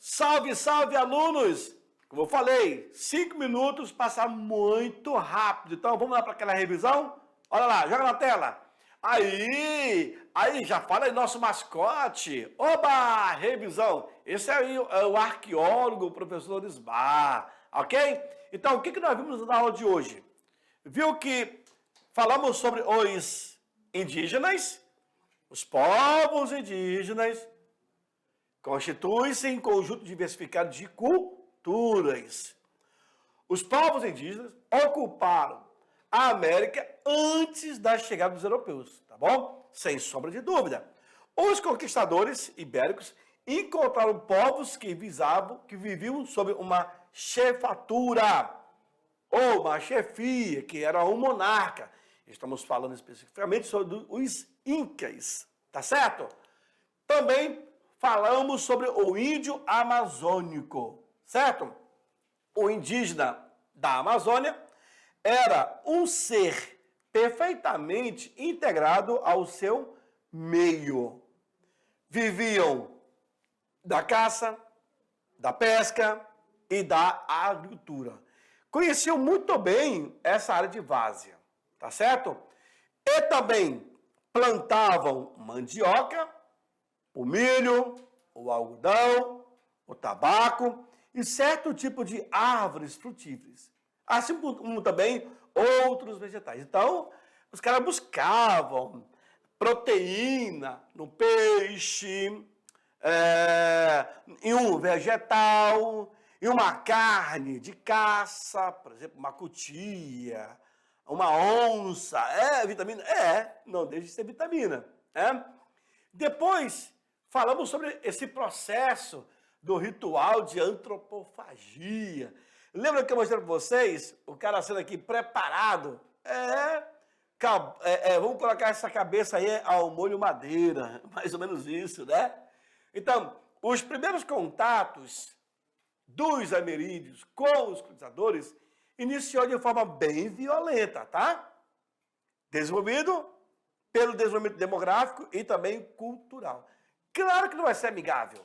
Salve, salve, alunos! Como eu falei, 5 minutos passa muito rápido. Então, vamos lá para aquela revisão? Olha lá, joga na tela. Aí, já fala aí nosso mascote. Oba, revisão. Esse aí é o arqueólogo, o professor Isbar, ok? Então, o que nós vimos na aula de hoje? Viu que falamos sobre os indígenas, os povos indígenas, constituem-se em conjunto diversificado de culturas. Os povos indígenas ocuparam a América antes da chegada dos europeus, tá bom? Sem sombra de dúvida. Os conquistadores ibéricos encontraram povos que viviam sob uma chefatura, ou uma chefia, que era um monarca. Estamos falando especificamente sobre os incas, tá certo? Também falamos sobre o índio amazônico, certo? O indígena da Amazônia era um ser perfeitamente integrado ao seu meio. Viviam da caça, da pesca e da agricultura. Conheciam muito bem essa área de várzea, tá certo? E também plantavam mandioca, o milho, o algodão, o tabaco e certo tipo de árvores frutíferas, assim como também outros vegetais. Então, os caras buscavam proteína no peixe, em um vegetal, em uma carne de caça, por exemplo, uma cutia, uma onça. É vitamina? Não deixa de ser vitamina. Depois, falamos sobre esse processo do ritual de antropofagia. Lembra que eu mostrei para vocês o cara sendo aqui preparado? Vamos colocar essa cabeça aí ao molho madeira, mais ou menos isso, né? Então, os primeiros contatos dos ameríndios com os colonizadores iniciou de forma bem violenta, tá? Desenvolvido pelo desenvolvimento demográfico e também cultural. Claro que não vai ser amigável.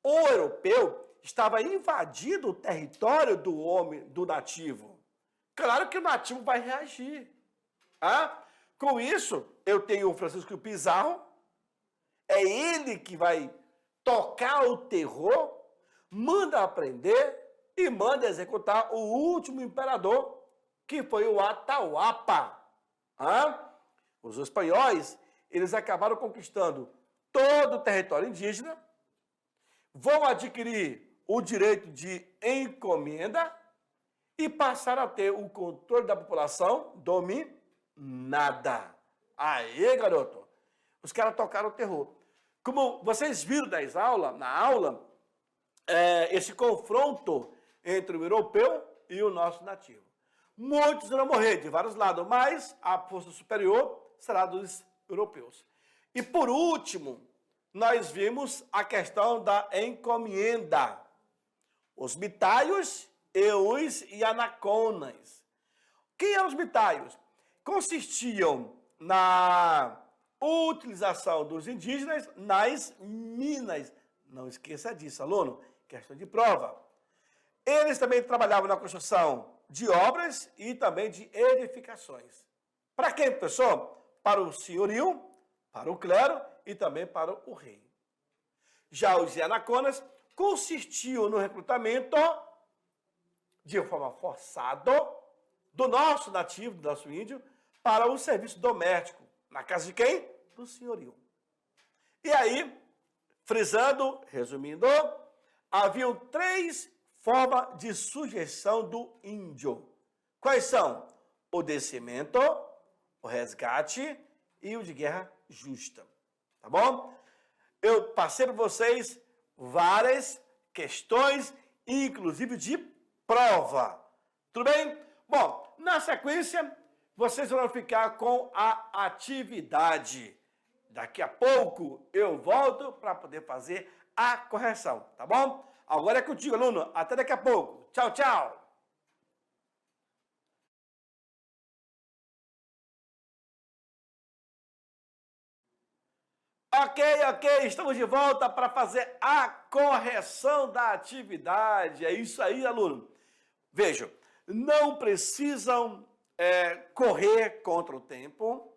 O europeu estava invadindo o território do homem, do nativo. Claro que o nativo vai reagir. Com isso, eu tenho o Francisco Pizarro, é ele que vai tocar o terror, manda aprender e manda executar o último imperador, que foi o Atahualpa. Os espanhóis, eles acabaram conquistando todo o território indígena, vão adquirir o direito de encomenda e passaram a ter o controle da população dominada. Aê, garoto! Os caras tocaram o terror. Como vocês viram na aula, esse confronto entre o europeu e o nosso nativo. Muitos irão morrer de vários lados, mas a força superior será dos europeus. E por último, nós vimos a questão da encomenda. Os mitaios e os Yanaconas. Quem eram os mitaios? Consistiam na utilização dos indígenas nas minas. Não esqueça disso, aluno. Questão de prova. Eles também trabalhavam na construção de obras e também de edificações. Para quem, professor? Para o senhorio, para o clero e também para o rei. Já os Yanaconas consistiam no recrutamento de forma forçada do nosso nativo, do nosso índio, para o serviço doméstico. Na casa de quem? Do senhorio. E aí, frisando, resumindo, haviam 3 formas de sujeição do índio. Quais são? O descimento, o resgate e o de guerra justa. Tá bom? Eu passei para vocês várias questões, inclusive de prova. Tudo bem? Bom, na sequência, vocês vão ficar com a atividade. Daqui a pouco eu volto para poder fazer a correção, tá bom? Agora é contigo, aluno. Até daqui a pouco. Tchau, tchau. Ok, estamos de volta para fazer a correção da atividade. É isso aí, aluno. Vejam, não precisam correr contra o tempo,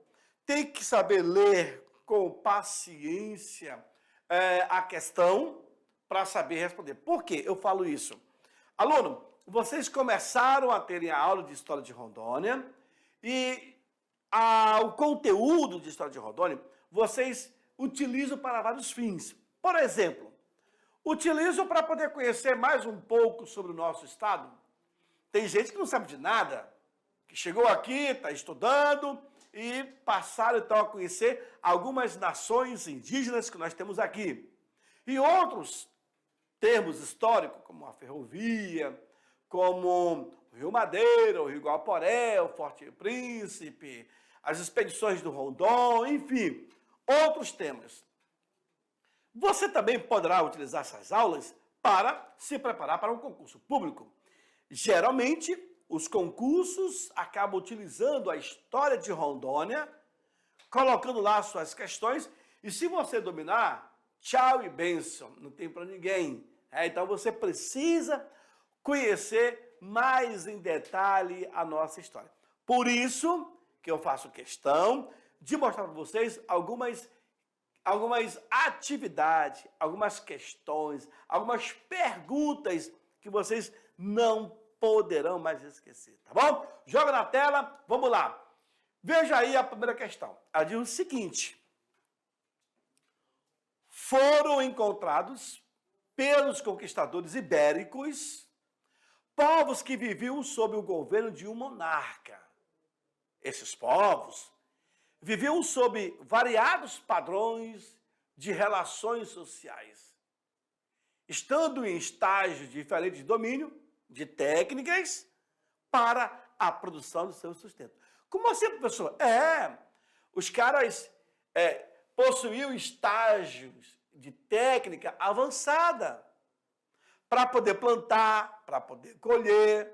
tem que saber ler com paciência a questão para saber responder. Por que eu falo isso? Aluno, vocês começaram a terem a aula de História de Rondônia e o conteúdo de História de Rondônia, vocês utilizam para vários fins. Por exemplo, utilizam para poder conhecer mais um pouco sobre o nosso estado. Tem gente que não sabe de nada, que chegou aqui, está estudando e passaram então a conhecer algumas nações indígenas que nós temos aqui. E outros termos históricos, como a ferrovia, como o Rio Madeira, o Rio Guaporé, o Forte Príncipe, as expedições do Rondon, enfim, outros temas. Você também poderá utilizar essas aulas para se preparar para um concurso público. Geralmente, os concursos acabam utilizando a história de Rondônia, colocando lá suas questões, e se você dominar, tchau e bênção, não tem para ninguém. Então você precisa conhecer mais em detalhe a nossa história. Por isso que eu faço questão de mostrar para vocês algumas atividades, algumas questões, algumas perguntas que vocês não poderão mais esquecer, tá bom? Joga na tela, vamos lá. Veja aí a primeira questão. Ela diz o seguinte: foram encontrados pelos conquistadores ibéricos povos que viviam sob o governo de um monarca. Esses povos viviam sob variados padrões de relações sociais, estando em estágios diferentes de domínio de técnicas para a produção do seu sustento. Como assim, professor? Os caras possuíam estágios de técnica avançada para poder plantar, para poder colher,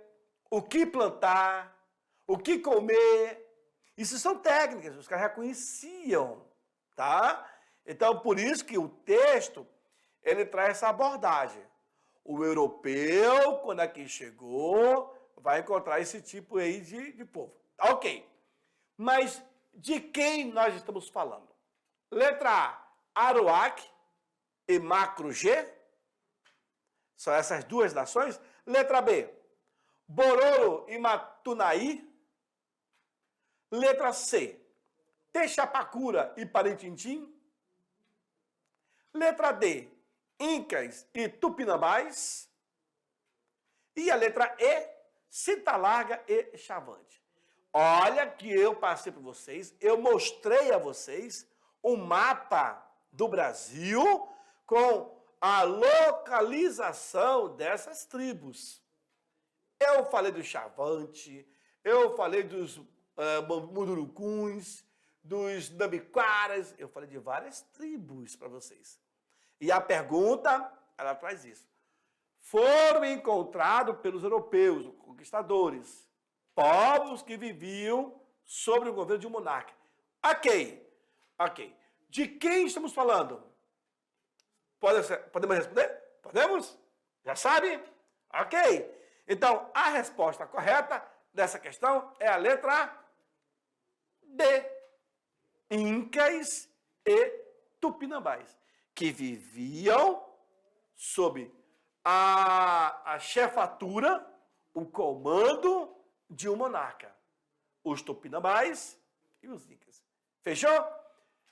o que plantar, o que comer. Isso são técnicas, os caras já conheciam, tá? Então, por isso que o texto, ele traz essa abordagem. O europeu, quando aqui chegou, vai encontrar esse tipo aí de povo. Ok. Mas de quem nós estamos falando? Letra A, Aruac e Macro G. São essas duas nações. Letra B, Bororo e Matunaí. Letra C, Texapacura e Paritintim. Letra D, Incas e Tupinambás. E a letra E, Cinta Larga e Chavante. Olha que eu passei para vocês, eu mostrei a vocês um mapa do Brasil com a localização dessas tribos. Eu falei do Chavante, eu falei dos Mundurucuns, dos Nambiquaras, eu falei de várias tribos para vocês. E a pergunta, ela traz isso. Foram encontrados pelos europeus, conquistadores, povos que viviam sob o governo de um monarca. Ok. De quem estamos falando? Podemos responder? Podemos? Já sabe? Ok. Então, a resposta correta dessa questão é a letra D. Incas e Tupinambás, que viviam sob a chefatura, o comando de um monarca. Os Tupinambás e os Incas. Fechou?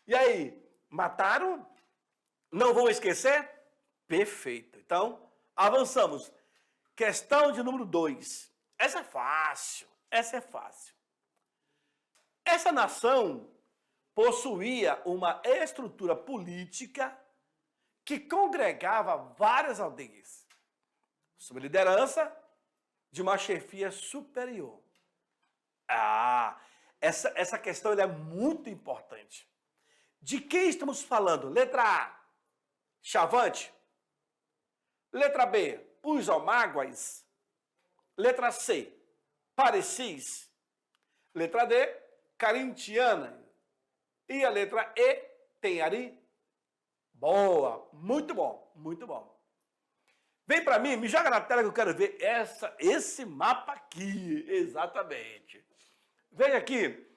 E aí, mataram? Não vão esquecer? Perfeito. Então, avançamos. Questão de número 2. Essa é fácil. Essa nação possuía uma estrutura política que congregava várias aldeias, sob liderança de uma chefia superior. Essa questão é muito importante. De quem estamos falando? Letra A, Chavante. Letra B, os Almáguas. Letra C, Parecis. Letra D, Carintiana. E a letra E, Tenhari. Boa, muito bom, muito bom. Vem para mim, me joga na tela que eu quero ver esse mapa aqui, exatamente. Veja aqui,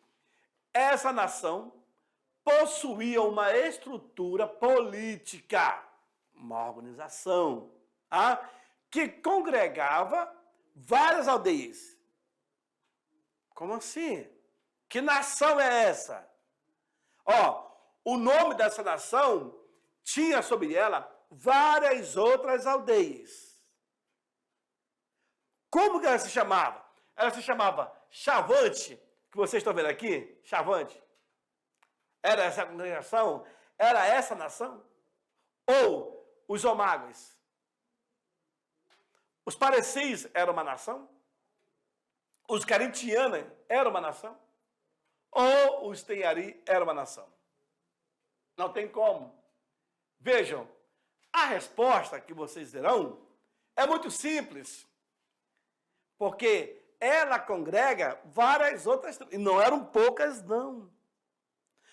essa nação possuía uma estrutura política, uma organização, que congregava várias aldeias. Como assim? Que nação é essa? O nome dessa nação tinha sobre ela várias outras aldeias. Como que ela se chamava? Ela se chamava Chavante, que vocês estão vendo aqui, Chavante. Era essa congregação? Era essa nação? Ou os Omáguas? Os Parecis eram uma nação? Os Carintianos eram uma nação? Ou os Tenhari eram uma nação? Não tem como. Vejam, a resposta que vocês dirão é muito simples. Porque ela congrega várias outras, e não eram poucas, não.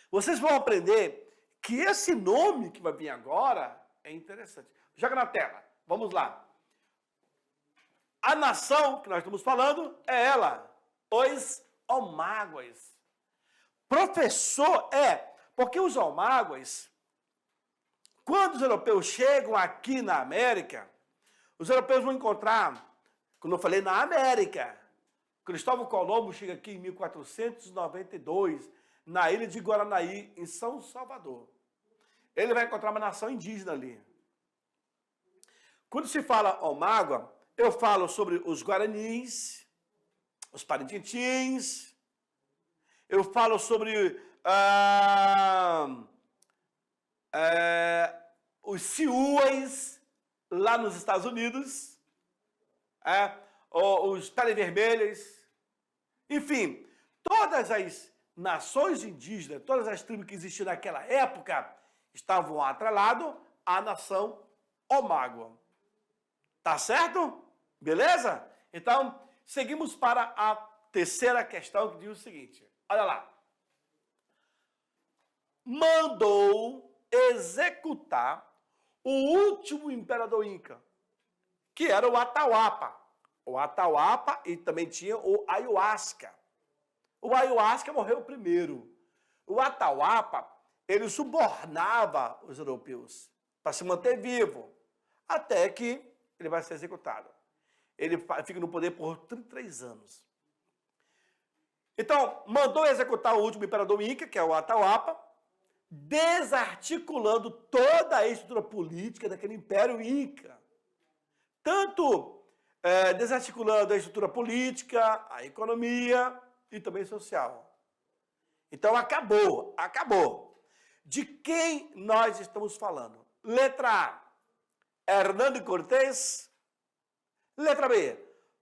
Vocês vão aprender que esse nome que vai vir agora é interessante. Joga na tela, vamos lá. A nação que nós estamos falando é ela, os Omáguas. Professor, porque os Omáguas, quando os europeus chegam aqui na América, os europeus vão encontrar, como eu falei, na América. Cristóvão Colombo chega aqui em 1492, na ilha de Guaranaí, em São Salvador. Ele vai encontrar uma nação indígena ali. Quando se fala Omágua, eu falo sobre os Guaranis, os Parintintins, eu falo sobre os Siuas, lá nos Estados Unidos, os Pele-Vermelhas, enfim, todas as nações indígenas, todas as tribos que existiam naquela época, estavam atreladas à nação Omágua. Tá certo? Beleza? Então, seguimos para a terceira questão, que diz o seguinte. Olha lá. Mandou executar o último imperador inca, que era o Atahualpa. O Atahualpa e também tinha o Ayahuasca. O Ayahuasca morreu primeiro. O Atahualpa, ele subornava os europeus para se manter vivo, até que ele vai ser executado. Ele fica no poder por 33 anos. Então, mandou executar o último imperador inca, que é o Atahualpa, desarticulando toda a estrutura política daquele império inca. Tanto desarticulando a estrutura política, a economia e também social. Então, acabou. De quem nós estamos falando? Letra A, Hernando Cortés. Letra B,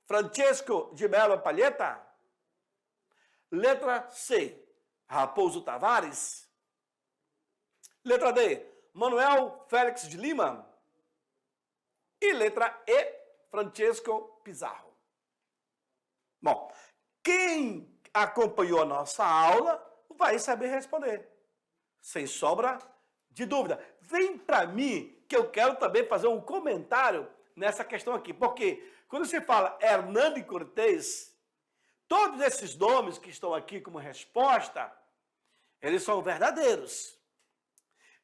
Francisco de Melo Palheta. Letra C, Raposo Tavares. Letra D, Manuel Félix de Lima. E letra E, Francisco Pizarro. Bom, quem acompanhou a nossa aula vai saber responder, sem sobra de dúvida. Vem para mim que eu quero também fazer um comentário nessa questão aqui, porque quando se fala Hernando Cortés, todos esses nomes que estão aqui como resposta, eles são verdadeiros.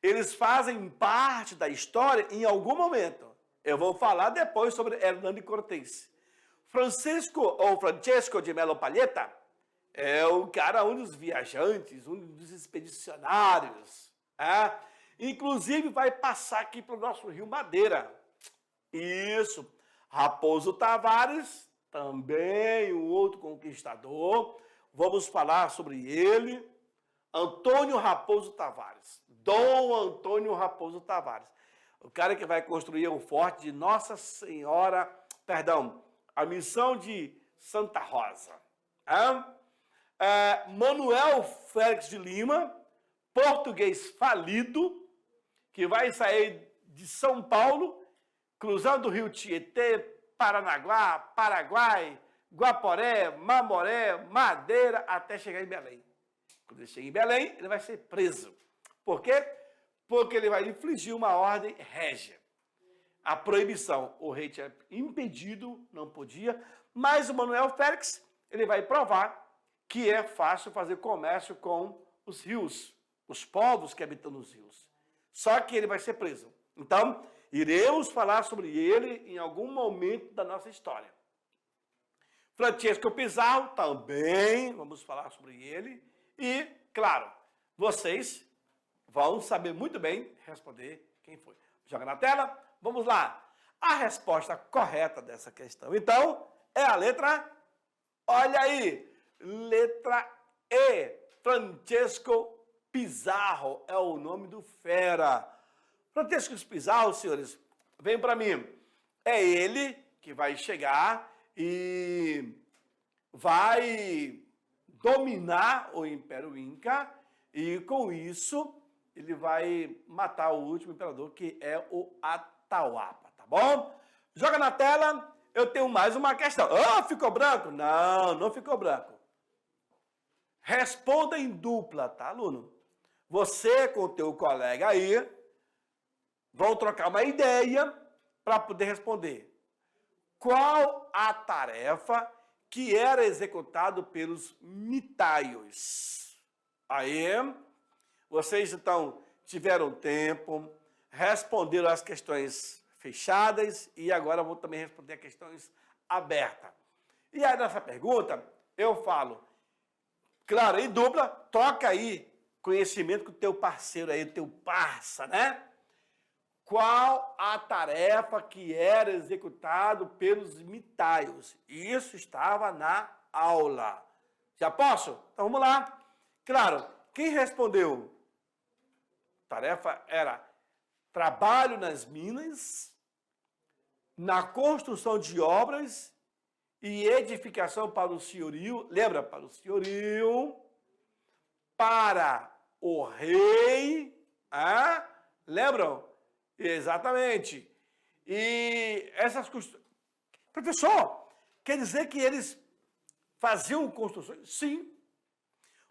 Eles fazem parte da história em algum momento. Eu vou falar depois sobre Hernando Cortés. Francisco de Melo Palheta é o cara, um dos viajantes, um dos expedicionários. Inclusive vai passar aqui para o nosso Rio Madeira. Isso. Raposo Tavares, também um outro conquistador. Vamos falar sobre ele. Antônio Raposo Tavares. Dom Antônio Raposo Tavares. O cara que vai construir o forte de Nossa Senhora, a missão de Santa Rosa. Manuel Félix de Lima, português falido, que vai sair de São Paulo, cruzando o rio Tietê, Paranaguá, Paraguai, Guaporé, Mamoré, Madeira, até chegar em Belém. Quando ele chega em Belém, ele vai ser preso. Por quê? porque ele vai infligir uma ordem régia. A proibição, o rei tinha impedido, não podia, mas o Manuel Félix, ele vai provar que é fácil fazer comércio com os rios, os povos que habitam nos rios. Só que ele vai ser preso. Então, iremos falar sobre ele em algum momento da nossa história. Francesco Pizarro, também vamos falar sobre ele. E, claro, vocês vão saber muito bem responder quem foi. Joga na tela, vamos lá. A resposta correta dessa questão, então, é a letra, olha aí, letra E. Francesco Pizarro é o nome do fera. Francesco Pizarro, senhores, vem para mim. É ele que vai chegar e vai dominar o Império Inca e, com isso, ele vai matar o último imperador, que é o Atahualpa, tá bom? Joga na tela, eu tenho mais uma questão. Ah, ficou branco? Não, não ficou branco. Responda em dupla, tá, aluno? Você com o teu colega aí vão trocar uma ideia para poder responder. Qual a tarefa que era executada pelos mitaios? Aí, vocês então tiveram tempo, responderam as questões fechadas e agora vou também responder as questões abertas. E aí nessa pergunta eu falo, claro, em dupla, troca aí conhecimento com o teu parceiro aí, o teu parça, né? Qual a tarefa que era executada pelos mitaios? Isso estava na aula. Já posso? Então vamos lá. Claro, quem respondeu? A tarefa era trabalho nas minas, na construção de obras e edificação para o senhorio. Lembra? Para o senhorio, para o rei. Lembram? Exatamente. E essas construções... Professor, quer dizer que eles faziam construções? Sim.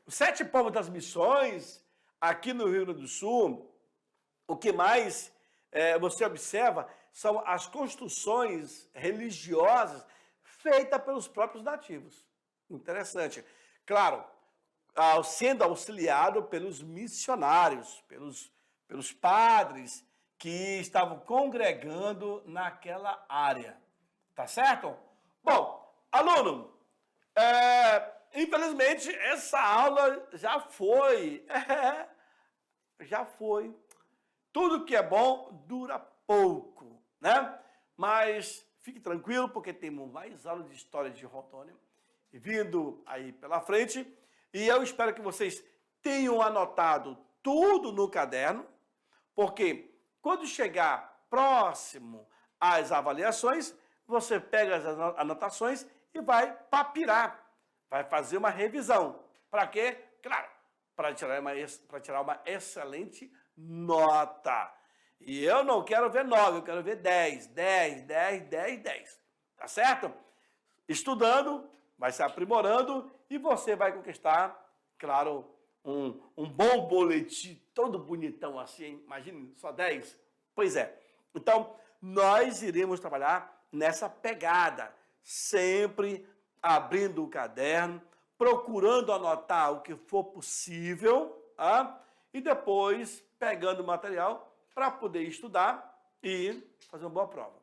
Os 7 povos das missões, aqui no Rio Grande do Sul, o que mais você observa são as construções religiosas feitas pelos próprios nativos. Interessante. Claro, sendo auxiliado pelos missionários, pelos padres que estavam congregando naquela área. Tá certo? Bom, aluno, infelizmente essa aula já foi. Já foi. Tudo que é bom dura pouco, né? Mas fique tranquilo, porque temos mais aulas de história de Rondônia vindo aí pela frente. E eu espero que vocês tenham anotado tudo no caderno, porque quando chegar próximo às avaliações, você pega as anotações e vai papirar, vai fazer uma revisão. Para quê? Claro, para tirar uma excelente nota. E eu não quero ver 9, eu quero ver 10, 10, 10, 10, 10. Tá certo? Estudando, vai se aprimorando e você vai conquistar, claro, um bom boletim, todo bonitão assim, imagine, só 10. Pois é. Então, nós iremos trabalhar nessa pegada, sempre abrindo o caderno, procurando anotar o que for possível, e depois pegando o material para poder estudar e fazer uma boa prova.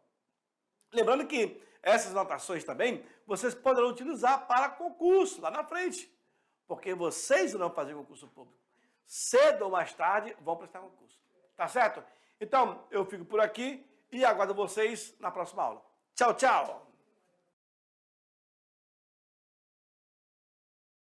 Lembrando que essas anotações também vocês poderão utilizar para concurso lá na frente, porque vocês irão fazer concurso público. Cedo ou mais tarde vão prestar concurso. Tá certo? Então, eu fico por aqui e aguardo vocês na próxima aula. Tchau, tchau!